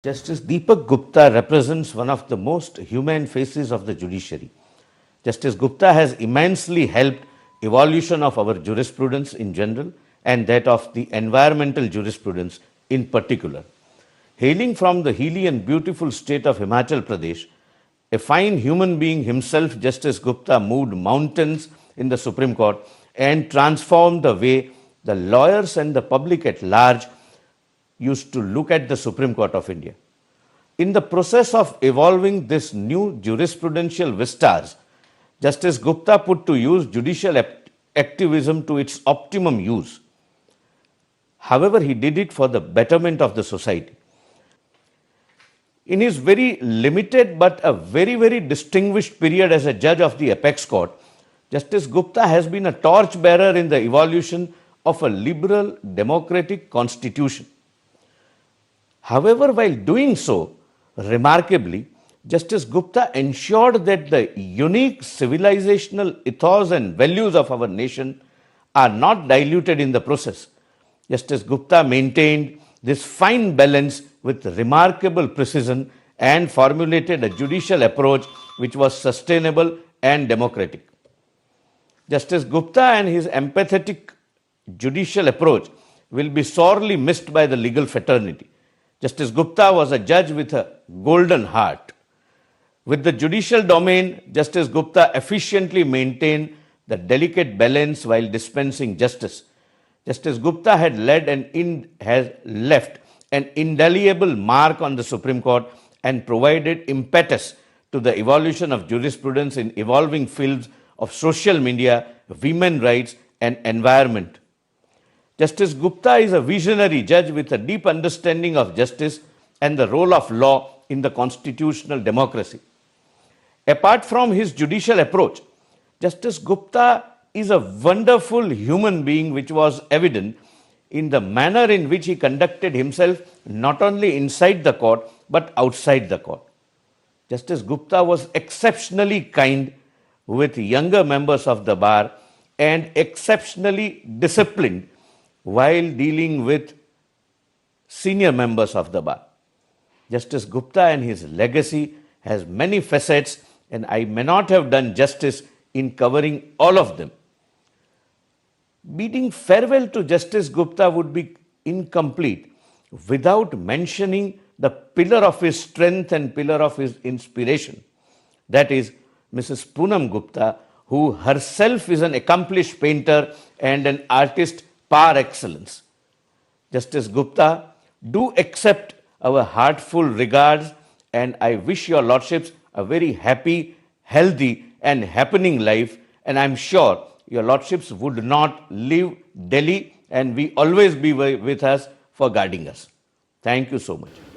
Justice Deepak Gupta represents one of the most humane faces of the judiciary. Justice Gupta has immensely helped evolution of our jurisprudence in general and that of the environmental jurisprudence in particular. Hailing from the hilly and beautiful state of Himachal Pradesh, a fine human being himself, Justice Gupta moved mountains in the Supreme Court and transformed the way the lawyers and the public at large used to look at the Supreme Court of India. In the process of evolving this new jurisprudential vistas, Justice Gupta put to use judicial activism to its optimum use. However, he did it for the betterment of the society. In his very limited but a very distinguished period as a judge of the Apex Court, Justice Gupta has been a torchbearer in the evolution of a liberal democratic constitution. However, while doing so, remarkably, Justice Gupta ensured that the unique civilizational ethos and values of our nation are not diluted in the process. Justice Gupta maintained this fine balance with remarkable precision and formulated a judicial approach which was sustainable and democratic. Justice Gupta and his empathetic judicial approach will be sorely missed by the legal fraternity. Justice Gupta was a judge with a golden heart. With the judicial domain, Justice Gupta efficiently maintained the delicate balance while dispensing justice. Justice Gupta has left an indelible mark on the Supreme Court and provided impetus to the evolution of jurisprudence in evolving fields of social media, women's rights, and environment. Justice Gupta is a visionary judge with a deep understanding of justice and the role of law in the constitutional democracy. Apart from his judicial approach, Justice Gupta is a wonderful human being, which was evident in the manner in which he conducted himself not only inside the court but outside the court. Justice Gupta was exceptionally kind with younger members of the bar and exceptionally disciplined while dealing with senior members of the bar. Justice Gupta and his legacy has many facets, and I may not have done justice in covering all of them. Bidding farewell to Justice Gupta would be incomplete without mentioning the pillar of his strength and pillar of his inspiration. That is Mrs. Poonam Gupta, who herself is an accomplished painter and an artist par excellence. Justice Gupta, do accept our heartful regards, and I wish your lordships a very happy, healthy and happening life, and I am sure your lordships would not leave Delhi and we always be with us for guarding us. Thank you so much.